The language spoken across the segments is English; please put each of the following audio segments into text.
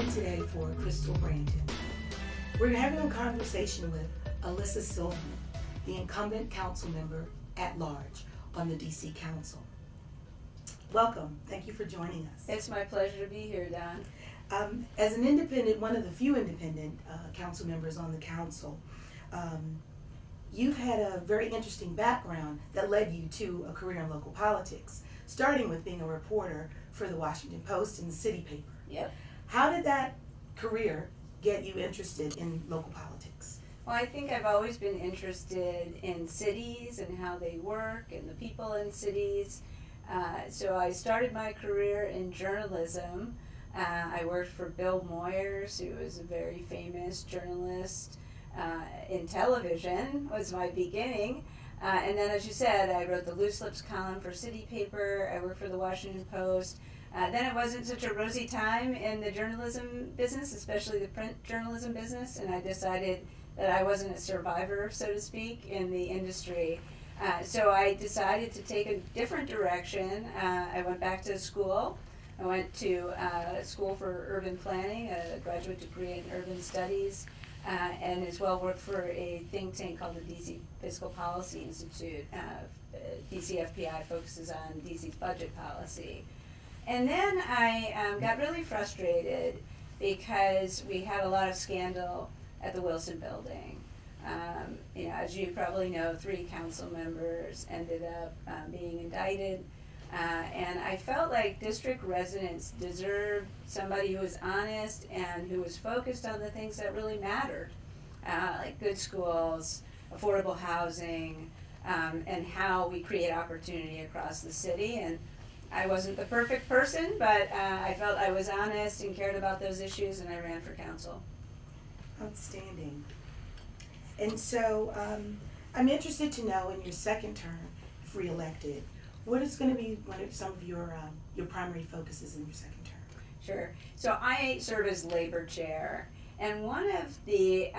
in today for Crystal Brandon. We're having a conversation with Elissa Silverman, the incumbent council member at large on the DC Council. Welcome. Thank you for joining us. It's my pleasure to be here, Don. As an independent, one of the few independent council members on the council, you've had a very interesting background that led you to a career in local politics, starting with being a reporter for the Washington Post and the city paper. Yep. How did that career get you interested in local politics? Well, I think I've always been interested in cities and how they work and the people in cities. So I started my career in journalism. I worked for Bill Moyers, who was a very famous journalist in television, was my beginning. And then, as you said, I wrote the Loose Lips column for City Paper. I worked for the Washington Post. Then it wasn't such a rosy time in the journalism business, especially the print journalism business, and I decided that I wasn't a survivor, so to speak, in the industry. So I decided to take a different direction. I went back to school. I went to school for urban planning, a graduate degree in urban studies, and as well worked for a think tank called the DC Fiscal Policy Institute. DCFPI focuses on DC's budget policy. And then I got really frustrated because we had a lot of scandal at the Wilson Building. As you probably know, 3 council members ended up being indicted. And I felt like district residents deserved somebody who was honest and who was focused on the things that really mattered, like good schools, affordable housing, and how we create opportunity across the city. And I wasn't the perfect person, but I felt I was honest and cared about those issues, and I ran for council. Outstanding. And so I'm interested to know, in your second term, if reelected, what is going to be one of some of your primary focuses in your second term? Sure. So I serve as labor chair, and one of the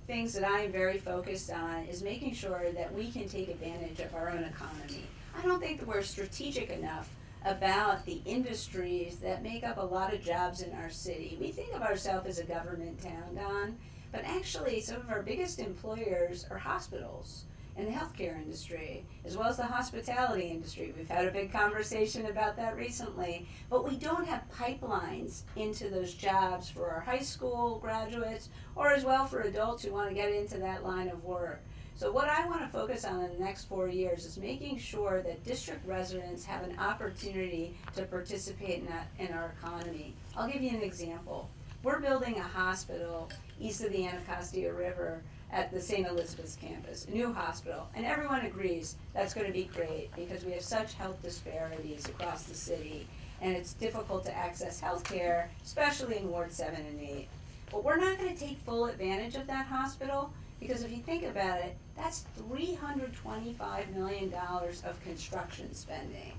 things that I am very focused on is making sure that we can take advantage of our own economy. I don't think that we're strategic enough about the industries that make up a lot of jobs in our city. We think of ourselves as a government town, Don, but actually some of our biggest employers are hospitals and the healthcare industry, as well as the hospitality industry. We've had a big conversation about that recently, but we don't have pipelines into those jobs for our high school graduates, or as well for adults who want to get into that line of work. So what I want to focus on in the next 4 years is making sure that district residents have an opportunity to participate in our economy. I'll give you an example. We're building a hospital east of the Anacostia River at the St. Elizabeth's campus, a new hospital, and everyone agrees that's going to be great because we have such health disparities across the city, and it's difficult to access health care, especially in Ward 7 and 8. But we're not going to take full advantage of that hospital because if you think about it, that's $325 million of construction spending.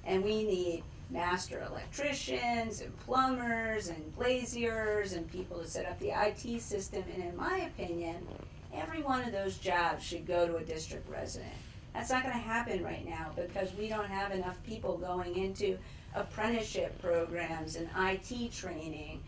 And we need master electricians and plumbers and glaziers and people to set up the IT system. And in my opinion, every one of those jobs should go to a district resident. That's not going to happen right now because we don't have enough people going into apprenticeship programs and IT training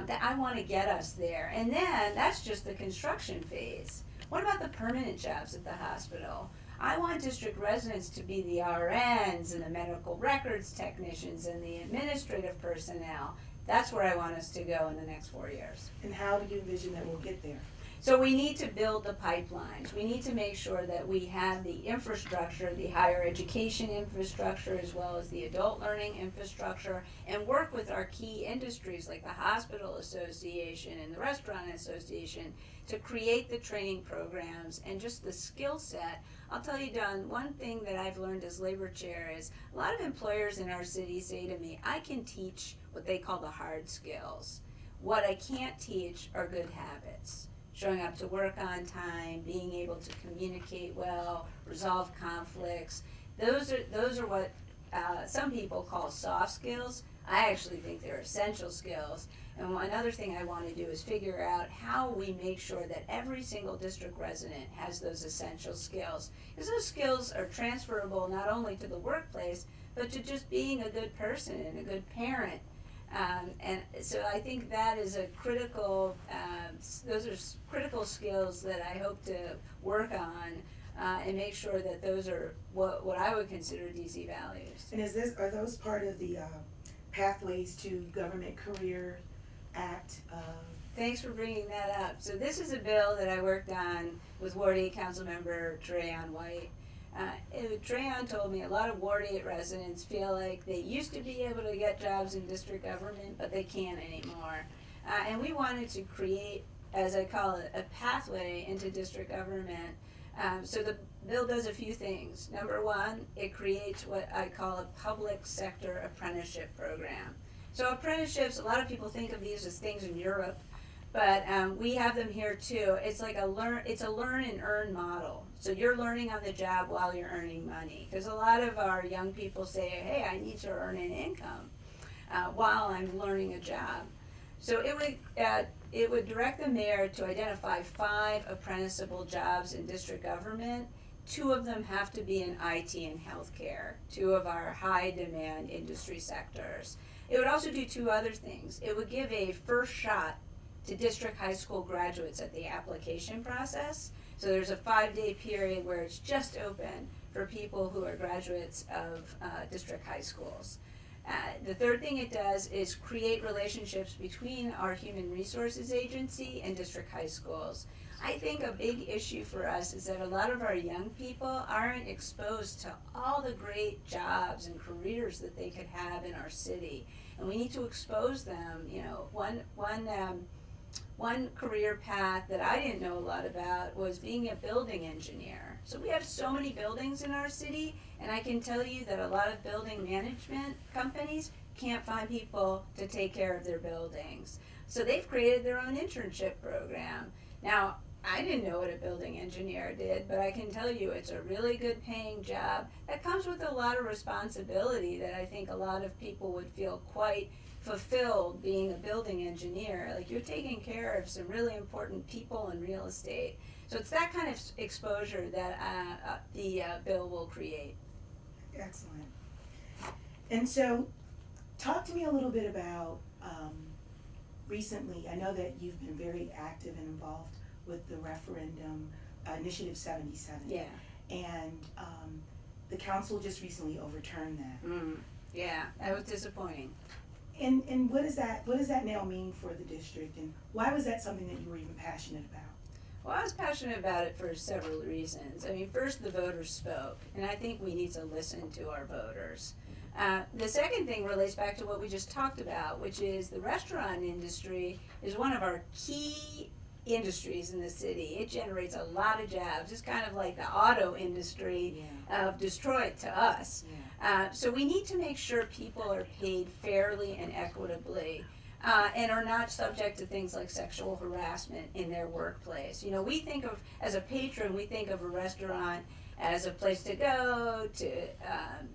that I want to get us there. And then that's just the construction phase. What about the permanent jobs at the hospital? I want district residents to be the RNs and the medical records technicians and the administrative personnel. That's where I want us to go in the next 4 years. And how do you envision that we'll get there? So we need to build the pipelines. We need to make sure that we have the infrastructure, the higher education infrastructure, as well as the adult learning infrastructure, and work with our key industries like the Hospital Association and the Restaurant Association to create the training programs and just the skill set. I'll tell you, Don, one thing that I've learned as labor chair is a lot of employers in our city say to me, I can teach what they call the hard skills. What I can't teach are good habits. Showing up to work on time, being able to communicate well, resolve conflicts. Those are what some people call soft skills. I actually think they're essential skills. And another thing I want to do is figure out how we make sure that every single district resident has those essential skills. Because those skills are transferable not only to the workplace, but to just being a good person and a good parent And so I think that is a critical, those are critical skills that I hope to work on and make sure that those are what I would consider DC values. And are those part of the Pathways to Government Career Act? Thanks for bringing that up. So this is a bill that I worked on with Ward 8 Councilmember Trayon White. Trayon told me a lot of Ward 8 residents feel like they used to be able to get jobs in district government, but they can't anymore. And we wanted to create, as I call it, a pathway into district government. So the bill does a few things. Number one, it creates what I call a public sector apprenticeship program. So apprenticeships, a lot of people think of these as things in Europe, but we have them here too. It's like it's a learn and earn model. So you're learning on the job while you're earning money. Because a lot of our young people say, hey, I need to earn an income while I'm learning a job. So it would direct the mayor to identify 5 apprenticeable jobs in district government. 2 of them have to be in IT and healthcare, 2 of our high demand industry sectors. It would also do 2 other things. It would give a first shot to district high school graduates at the application process. So there's a 5-day period where it's just open for people who are graduates of district high schools. The third thing it does is create relationships between our human resources agency and district high schools. I think a big issue for us is that a lot of our young people aren't exposed to all the great jobs and careers that they could have in our city. And we need to expose them. You know, one career path that I didn't know a lot about was being a building engineer. So we have so many buildings in our city, and I can tell you that a lot of building management companies can't find people to take care of their buildings. So they've created their own internship program. Now, I didn't know what a building engineer did, but I can tell you it's a really good paying job that comes with a lot of responsibility that I think a lot of people would feel quite fulfilled being a building engineer. Like, you're taking care of some really important people in real estate. So it's that kind of exposure that the bill will create. Excellent. And so, talk to me a little bit about recently, I know that you've been very active and involved with the referendum, Initiative 77. Yeah. And the council just recently overturned that. Yeah, that was disappointing. And what does that now mean for the district, and why was that something that you were even passionate about? Well, I was passionate about it for several reasons. I mean, first, the voters spoke, and I think we need to listen to our voters. The second thing relates back to what we just talked about, which is the restaurant industry is one of our key industries in the city. It generates a lot of jobs. It's kind of like the auto industry of Detroit to us. So we need to make sure people are paid fairly and equitably. And are not subject to things like sexual harassment in their workplace. You know, we think of, as a patron, we think of a restaurant as a place to go, to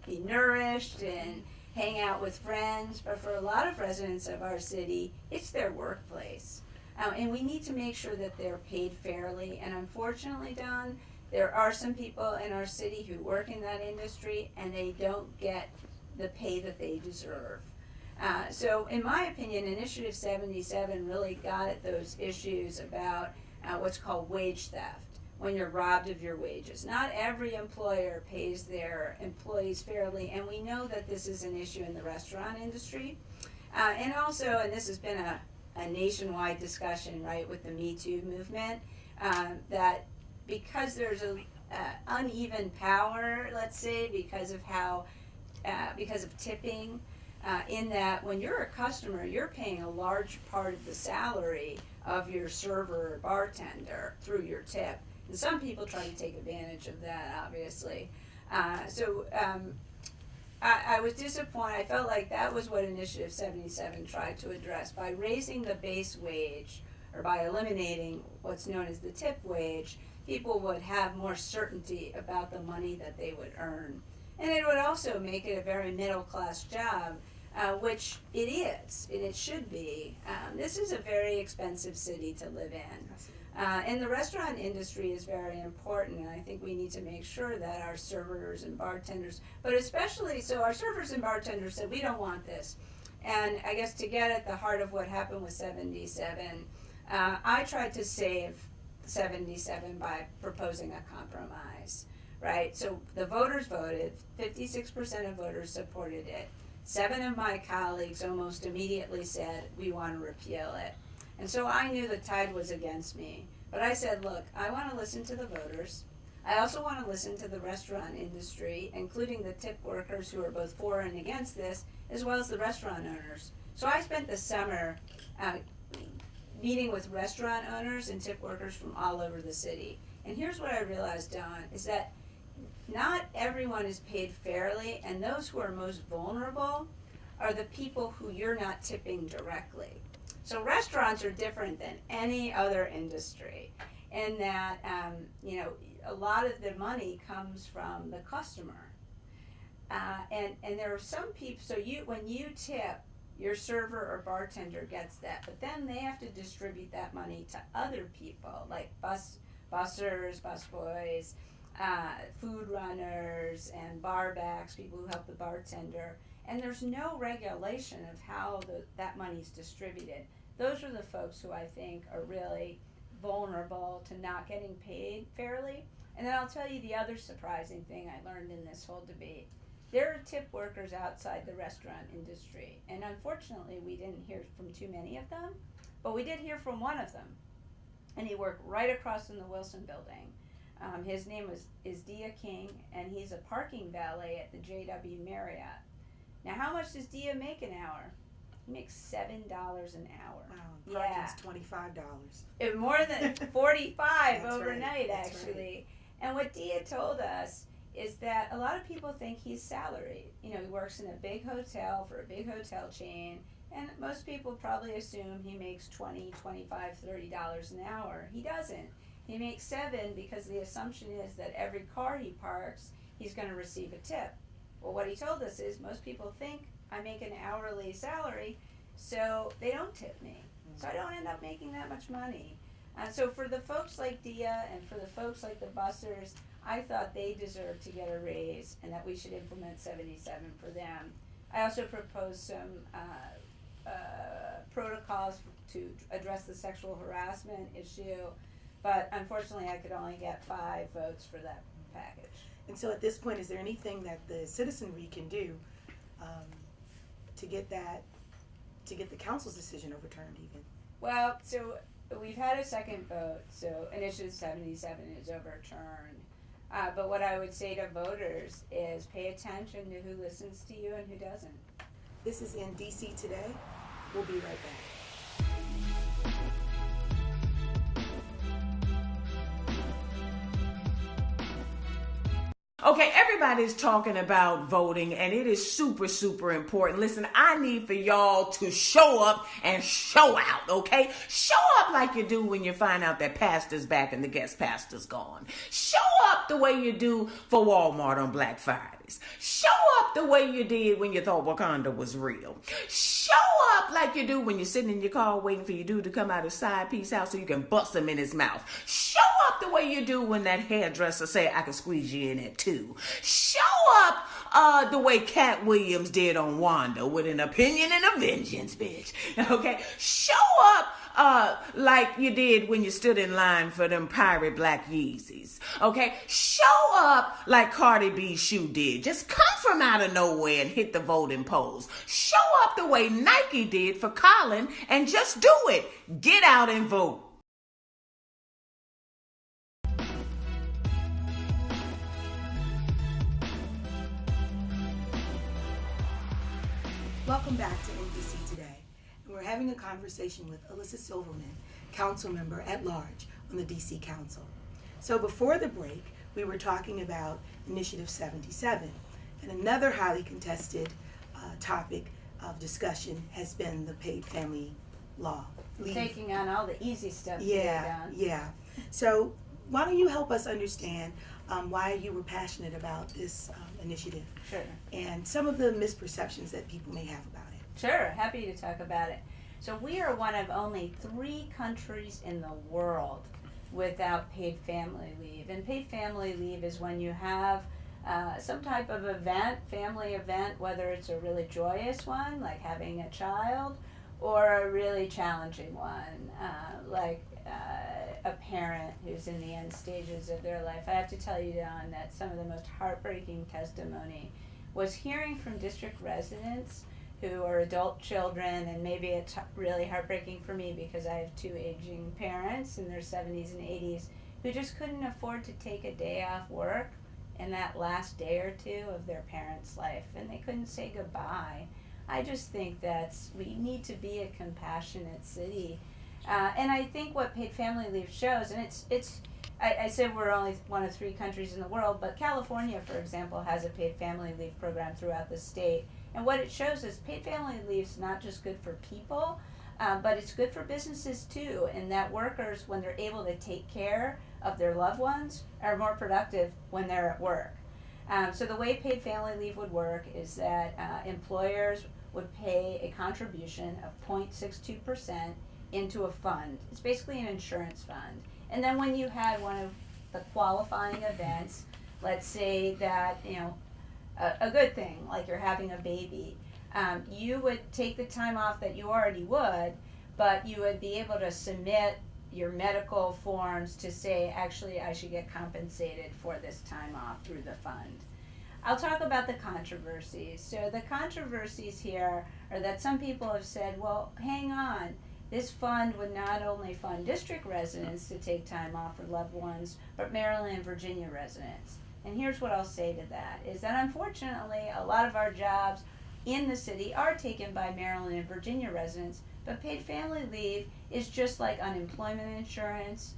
be nourished and hang out with friends, but for a lot of residents of our city, it's their workplace. And we need to make sure that they're paid fairly, and unfortunately, Don, there are some people in our city who work in that industry and they don't get the pay that they deserve. So in my opinion, Initiative 77 really got at those issues about what's called wage theft, when you're robbed of your wages. Not every employer pays their employees fairly, and we know that this is an issue in the restaurant industry. And also, and this has been a nationwide discussion, right, with the Me Too movement, that because there's a uneven power, let's say, because of tipping, in that when you're a customer, you're paying a large part of the salary of your server or bartender through your tip. And some people try to take advantage of that, obviously. So I was disappointed. I felt like that was what Initiative 77 tried to address. By raising the base wage, or by eliminating what's known as the tip wage, people would have more certainty about the money that they would earn. And it would also make it a very middle-class job, which it is, and it should be. This is a very expensive city to live in. And the restaurant industry is very important, and I think we need to make sure that our servers and bartenders, but especially, so our servers and bartenders said, we don't want this. And I guess to get at the heart of what happened with 77, I tried to save 77 by proposing a compromise, right? So the voters voted, 56% of voters supported it. 7 of my colleagues almost immediately said, we want to repeal it. And so I knew the tide was against me. But I said, look, I want to listen to the voters. I also want to listen to the restaurant industry, including the tip workers who are both for and against this, as well as the restaurant owners. So I spent the summer meeting with restaurant owners and tip workers from all over the city. And here's what I realized, Dawn, is that not everyone is paid fairly, and those who are most vulnerable are the people who you're not tipping directly. So restaurants are different than any other industry in that, a lot of the money comes from the customer. And there are some people, so when you tip, your server or bartender gets that, but then they have to distribute that money to other people, like bussers, busboys, food runners, and bar backs, people who help the bartender. And there's no regulation of how that money's distributed. Those are the folks who I think are really vulnerable to not getting paid fairly. And then I'll tell you the other surprising thing I learned in this whole debate. There are tip workers outside the restaurant industry, and unfortunately we didn't hear from too many of them, but we did hear from one of them, and he worked right across from the Wilson building. His name is Dia King, and he's a parking valet at the JW Marriott. Now, how much does Dia make an hour? He makes $7 an hour. Wow, parking's $25. More than 45 That's overnight, right. That's actually. Right. And what Dia told us is that a lot of people think he's salaried. He works in a big hotel for a big hotel chain, and most people probably assume he makes $20, $25, $30 an hour. He doesn't. He makes $7 because the assumption is that every car he parks, he's going to receive a tip. Well, what he told us is most people think I make an hourly salary, so they don't tip me. So I don't end up making that much money. So for the folks like Dia and for the folks like the bussers, I thought they deserved to get a raise and that we should implement 77 for them. I also proposed some protocols to address the sexual harassment issue, but unfortunately I could only get 5 votes for that package. And so at this point, is there anything that the citizenry can do to get the council's decision overturned even? Well, so we've had a second vote, so Initiative 77 is overturned. But what I would say to voters is pay attention to who listens to you and who doesn't. This is in DC Today. We'll be right back. Okay, everybody's talking about voting, and it is super, super important. Listen, I need for y'all to show up and show out, okay? Show up like you do when you find out that pastor's back and the guest pastor's gone. Show up the way you do for Walmart on Black Fridays. Show up the way you did when you thought Wakanda was real. Show up like you do when you're sitting in your car waiting for your dude to come out of side piece out so you can bust him in his mouth. Show up the way you do when that hairdresser say, I can squeeze you in at 2. Show up the way Cat Williams did on Wanda with an opinion and a vengeance, bitch. Okay? Show up like you did when you stood in line for them pirate black Yeezys. Okay? Show up like Cardi B's shoe did. Just come from out of nowhere and hit the voting polls. Show up the way Nike did for Colin and just do it. Get out and vote. Welcome back to NBC Today. And we're having a conversation with Elissa Silverman, council member at large on the DC Council. So before the break, we were talking about Initiative 77. And another highly contested topic of discussion has been the paid family law. Taking on all the easy stuff. Yeah. So why don't you help us understand why you were passionate about this initiative? Sure. And some of the misperceptions that people may have about it. Sure, happy to talk about it. So we are one of only 3 countries in the world without paid family leave. And paid family leave is when you have some type of event, family event, whether it's a really joyous one, like having a child, or a really challenging one, like a parent who's in the end stages of their life. I have to tell you, Don, that some of the most heartbreaking testimony was hearing from district residents who are adult children, and maybe it's really heartbreaking for me because I have two aging parents in their 70s and 80s who just couldn't afford to take a day off work in that last day or two of their parents' life, and they couldn't say goodbye. I just think we need to be a compassionate city. And I think what paid family leave shows, and I said we're only one of 3 countries in the world, but California, for example, has a paid family leave program throughout the state. And what it shows is paid family leave is not just good for people, but it's good for businesses too, and that workers, when they're able to take care of their loved ones, are more productive when they're at work. So the way paid family leave would work is that employers would pay a contribution of 0.62% into a fund. It's basically an insurance fund. And then when you had one of the qualifying events, let's say that, a good thing, like you're having a baby, you would take the time off that you already would, but you would be able to submit your medical forms to say, actually, I should get compensated for this time off through the fund. I'll talk about the controversies. So the controversies here are that some people have said, well, hang on, this fund would not only fund district residents to take time off for loved ones, but Maryland and Virginia residents. And here's what I'll say to that, is that unfortunately a lot of our jobs in the city are taken by Maryland and Virginia residents, but paid family leave is just like unemployment insurance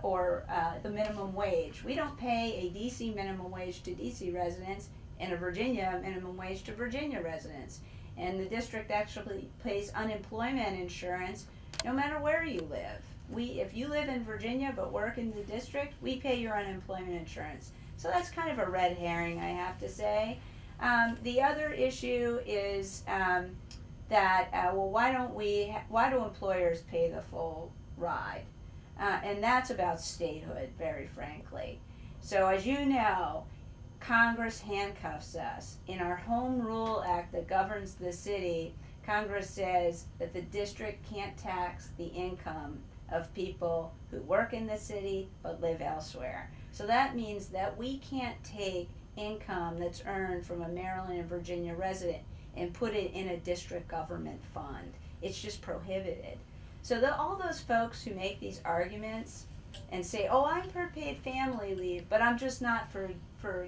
or the minimum wage. We don't pay a DC minimum wage to DC residents and a Virginia minimum wage to Virginia residents. And the district actually pays unemployment insurance no matter where you live. If you live in Virginia but work in the district, we pay your unemployment insurance. So that's kind of a red herring, I have to say. The other issue is why do employers pay the full ride? And that's about statehood, very frankly. So as you know, Congress handcuffs us. In our Home Rule Act that governs the city, Congress says that the district can't tax the income of people who work in the city but live elsewhere. So that means that we can't take income that's earned from a Maryland and Virginia resident and put it in a district government fund. It's just prohibited. So all those folks who make these arguments and say, oh, I'm for paid family leave, but I'm just not for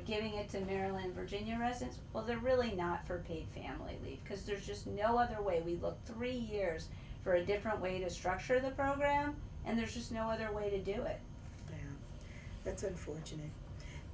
giving it to Maryland and Virginia residents, well, they're really not for paid family leave because there's just no other way. We looked 3 years for a different way to structure the program, and there's just no other way to do it. Yeah, that's unfortunate.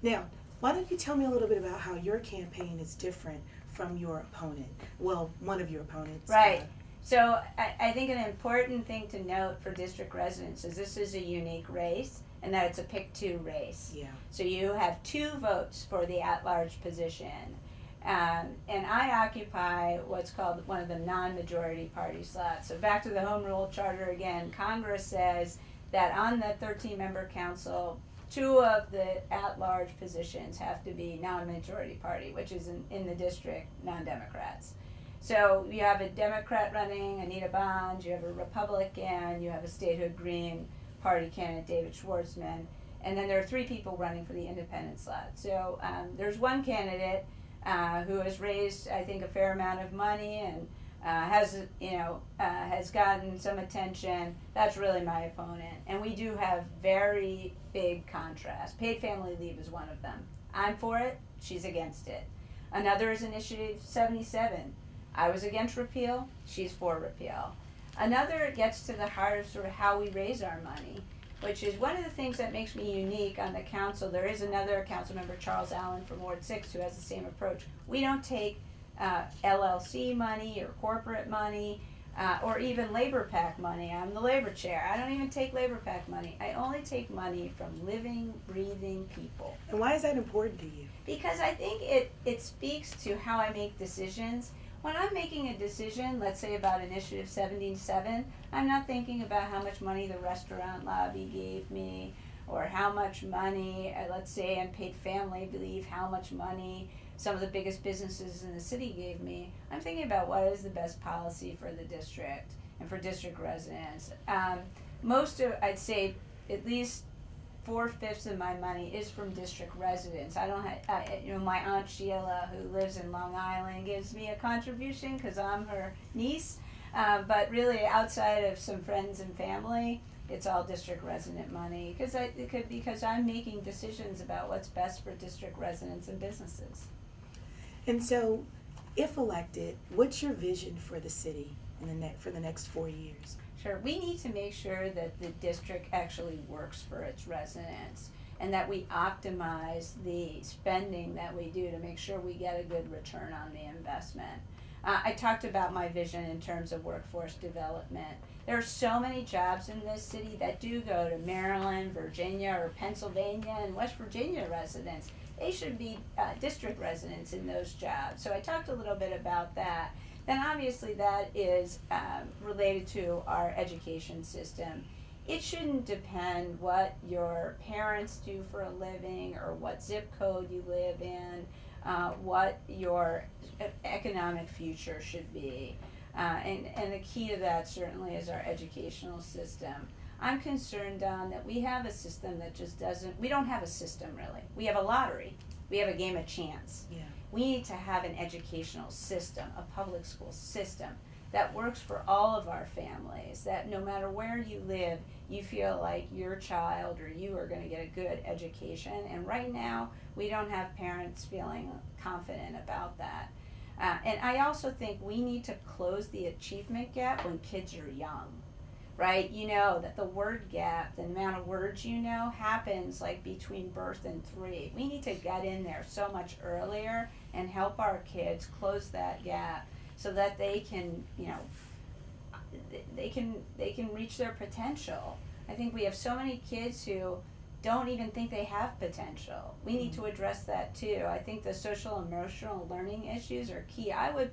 Now, why don't you tell me a little bit about how your campaign is different from your opponent? Well, one of your opponents. Right. So I think an important thing to note for district residents is this is a unique race and that it's a pick-two race. Yeah. So you have 2 votes for the at-large position. And I occupy what's called one of the non-majority party slots. So back to the Home Rule Charter again, Congress says that on the 13-member council, 2 of the at-large positions have to be non-majority party, which is in the district, non-Democrats. So you have a Democrat running, Anita Bonds, you have a Republican, you have a statehood Green Party candidate, David Schwartzman, and then there are 3 people running for the independent slot. So there's one candidate who has raised, I think, a fair amount of money and has gotten some attention. That's really my opponent. And we do have very big contrast. Paid family leave is one of them. I'm for it, she's against it. Another is Initiative 77. I was against repeal, she's for repeal. Another gets to the heart of sort of how we raise our money, which is one of the things that makes me unique on the council. There is another council member, Charles Allen from Ward 6, who has the same approach. We don't take LLC money or corporate money or even labor PAC money. I'm the labor chair. I don't even take labor PAC money. I only take money from living, breathing people. And why is that important to you? Because I think it speaks to how I make decisions. When I'm making a decision, let's say about Initiative 77, I'm not thinking about how much money the restaurant lobby gave me or how much money, let's say unpaid family leave, how much money some of the biggest businesses in the city gave me. I'm thinking about what is the best policy for the district and for district residents. Most of, I'd say, at least 4/5 of my money is from district residents. I don't have, my Aunt Sheila, who lives in Long Island, gives me a contribution because I'm her niece. But really, outside of some friends and family, it's all district resident money because I'm making decisions about what's best for district residents and businesses. And so, if elected, what's your vision for the city for the next 4 years? Sure. We need to make sure that the district actually works for its residents and that we optimize the spending that we do to make sure we get a good return on the investment. I talked about my vision in terms of workforce development. There are so many jobs in this city that do go to Maryland, Virginia, or Pennsylvania and West Virginia residents. They should be district residents in those jobs. So I talked a little bit about that. Then obviously that is related to our education system. It shouldn't depend what your parents do for a living or what zip code you live in, what your economic future should be. And the key to that certainly is our educational system. I'm concerned, Don, that we have a system that just doesn't, we don't have a system really. We have a lottery. We have a game of chance. Yeah. We need to have an educational system, a public school system that works for all of our families, that no matter where you live, you feel like your child or you are going to get a good education. And right now, we don't have parents feeling confident about that. And I also think we need to close the achievement gap when kids are young, right? You know that the word gap, the amount of words you know, happens like between birth and 3. We need to get in there so much earlier and help our kids close that gap so that they can, they can reach their potential. I think we have so many kids who don't even think they have potential. We need to address that too. I think the social emotional learning issues are key. I would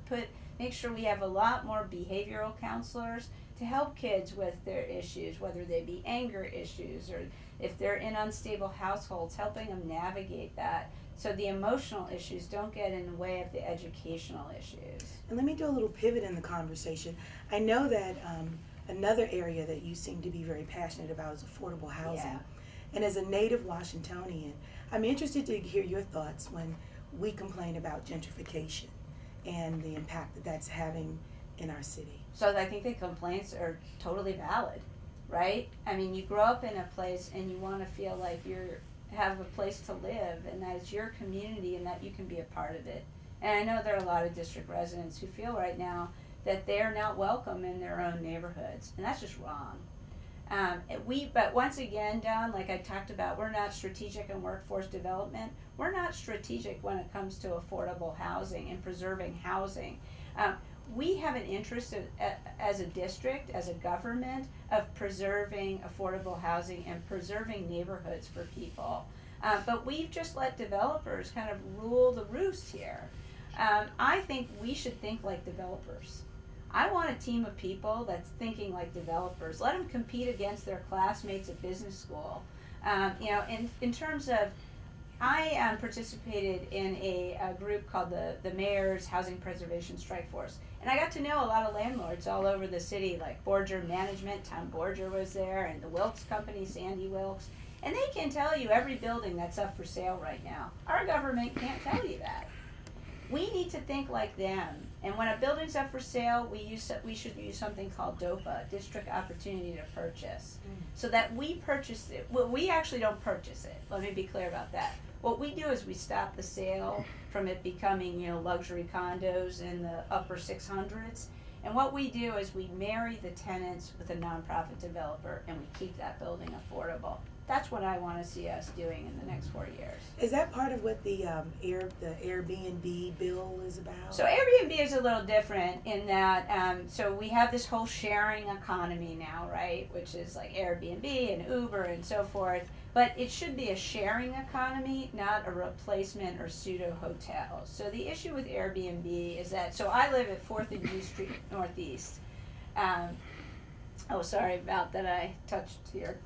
make sure we have a lot more behavioral counselors to help kids with their issues, whether they be anger issues or if they're in unstable households, helping them navigate that so the emotional issues don't get in the way of the educational issues. And let me do a little pivot in the conversation. I know that another area that you seem to be very passionate about is affordable housing. Yeah. And as a native Washingtonian, I'm interested to hear your thoughts when we complain about gentrification and the impact that that's having in our city. So I think the complaints are totally valid, right? I mean, you grow up in a place and you want to feel like you have a place to live and that it's your community and that you can be a part of it. And I know there are a lot of district residents who feel right now that they're not welcome in their own neighborhoods, and that's just wrong. But once again, Don, like I talked about, we're not strategic in workforce development. We're not strategic when it comes to affordable housing and preserving housing. We have an interest as a district, as a government, of preserving affordable housing and preserving neighborhoods for people. But we've just let developers kind of rule the roost here. I think we should think like developers. I want a team of people that's thinking like developers. Let them compete against their classmates at business school. In terms of, I participated in a group called the Mayor's Housing Preservation Strike Force. And I got to know a lot of landlords all over the city, like Borger Management, Tom Borger was there, and the Wilkes Company, Sandy Wilkes. And they can tell you every building that's up for sale right now. Our government can't tell you that. We need to think like them. And when a building's up for sale, we should use something called DOPA, District Opportunity to Purchase, so that we purchase it. Well, we actually don't purchase it. Let me be clear about that. What we do is we stop the sale from it becoming, luxury condos in the upper 600s. And what we do is we marry the tenants with a nonprofit developer, and we keep that building affordable. That's what I want to see us doing in the next 4 years. Is that part of what the Airbnb bill is about? So Airbnb is a little different in that, so we have this whole sharing economy now, right? Which is like Airbnb and Uber and so forth. But it should be a sharing economy, not a replacement or pseudo hotel. So the issue with Airbnb is that, so I live at 4th and U Street Northeast. Oh, sorry about that. I touched here.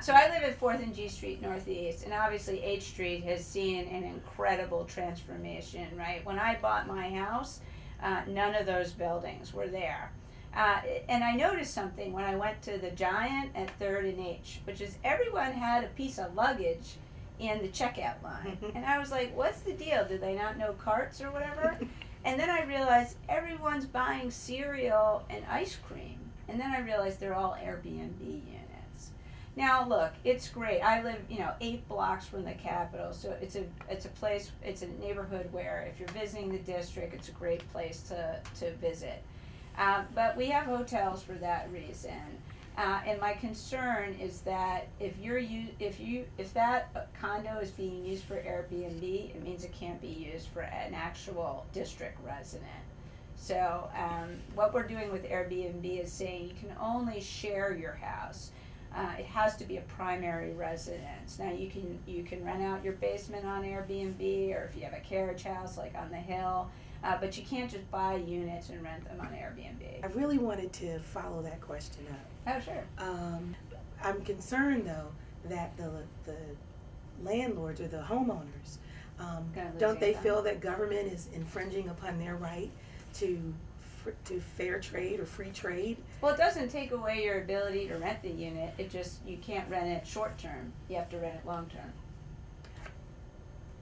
So I live at 4th and G Street Northeast, and obviously H Street has seen an incredible transformation, right? When I bought my house, none of those buildings were there. And I noticed something when I went to the Giant at 3rd and H, which is everyone had a piece of luggage in the checkout line. And I was like, what's the deal? Did they not know carts or whatever? And then I realized everyone's buying cereal and ice cream. And then I realized they're all Airbnb units. Now look, it's great. I live, 8 blocks from the Capitol, so it's a place, it's a neighborhood where if you're visiting the district, it's a great place to visit. But we have hotels for that reason. And my concern is that if that condo is being used for Airbnb, it means it can't be used for an actual district resident. So what we're doing with Airbnb is saying you can only share your house. It has to be a primary residence. Now you can rent out your basement on Airbnb, or if you have a carriage house like on the Hill, but you can't just buy units and rent them on Airbnb. I really wanted to follow that question up. Oh, sure. I'm concerned though that the landlords or the homeowners, don't they feel that government is infringing upon their right to fair trade or free trade? Well, it doesn't take away your ability to rent the unit. It just, you can't rent it short term. You have to rent it long term.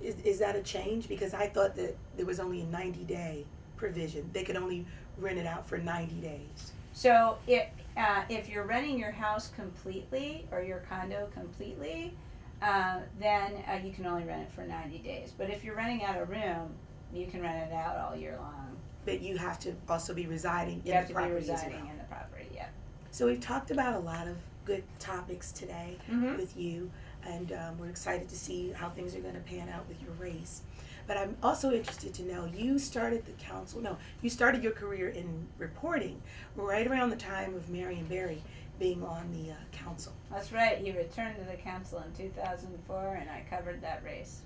Is that a change? Because I thought that there was only a 90-day provision. They could only rent it out for 90 days. So if you're renting your house completely or your condo completely, then you can only rent it for 90 days. But if you're renting out a room, you can rent it out all year long. But you have to also be residing You in have the to be property as well. residing in the property, yeah. So we've talked about a lot of good topics today with you, and we're excited to see how things are going to pan out with your race. But I'm also interested to know, you started your career in reporting right around the time of Marion Barry being on the council. That's right. He returned to the council in 2004, and I covered that race.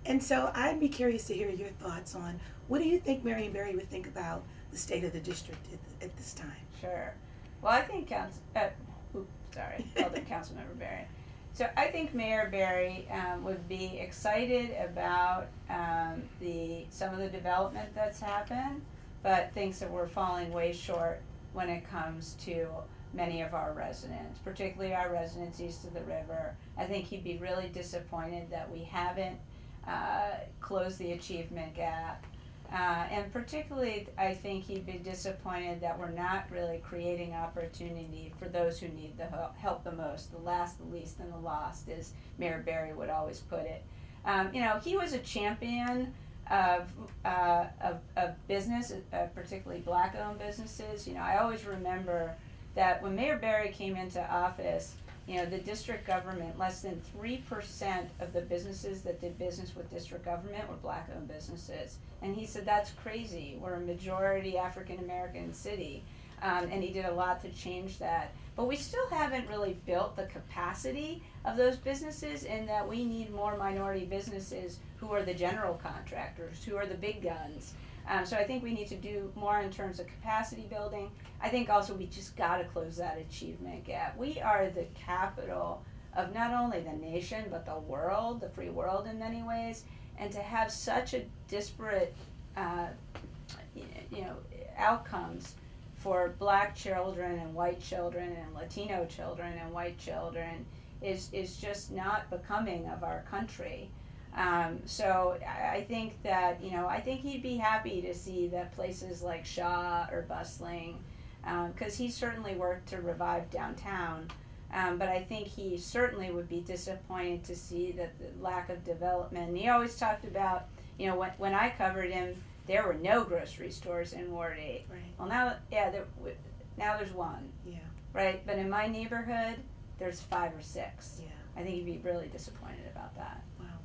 And so I'd be curious to hear your thoughts on, what do you think Marion Barry would think about the state of the district at this time? Sure. Well, I think Elder Councilmember Barry. So I think Mayor Barry would be excited about some of the development that's happened, but thinks that we're falling way short when it comes to many of our residents, particularly our residents east of the river. I think he'd be really disappointed that we haven't closed the achievement gap. And particularly, I think he'd be disappointed that we're not really creating opportunity for those who need the help the most, the last, the least, and the lost, as Mayor Barry would always put it. He was a champion of business, particularly black-owned businesses. I always remember that when Mayor Barry came into office, the district government, less than 3% of the businesses that did business with district government were black-owned businesses. And he said, that's crazy. We're a majority African-American city. And he did a lot to change that. But we still haven't really built the capacity of those businesses, in that we need more minority businesses who are the general contractors, who are the big guns. So I think we need to do more in terms of capacity building. I think also we just got to close that achievement gap. We are the capital of not only the nation, but the world, the free world in many ways. And to have such a disparate, outcomes for black children and white children and Latino children and white children is just not becoming of our country. So I think that, I think he'd be happy to see that places like Shaw are bustling, because he certainly worked to revive downtown. But I think he certainly would be disappointed to see that the lack of development. And he always talked about, when I covered him, there were no grocery stores in Ward 8. Right. Well, now there's one. Yeah. Right? But in my neighborhood, there's 5 or 6. Yeah. I think he'd be really disappointed about that. Wow.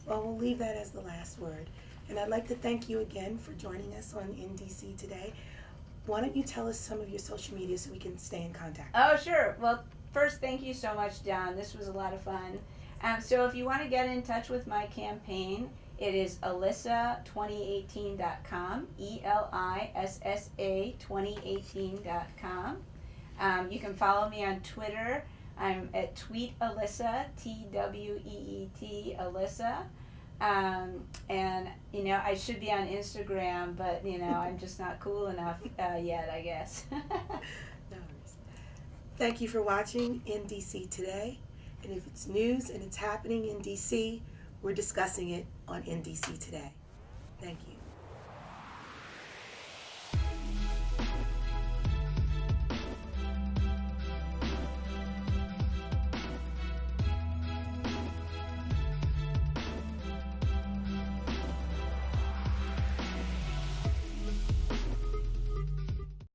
Well, we'll leave that as the last word. And I'd like to thank you again for joining us on NDC today. Why don't you tell us some of your social media so we can stay in contact? Oh, sure. Well, first, thank you so much, Don. This was a lot of fun. So if you want to get in touch with my campaign, it is Elissa2018.com, ELISSA 2018.com. You can follow me on Twitter. I'm at Tweet Elissa, TWEET Elissa. And I should be on Instagram, but I'm just not cool enough yet, I guess. No worries. Thank you for watching in DC Today. And if it's news and it's happening in DC, we're discussing it on NDC Today. Thank you.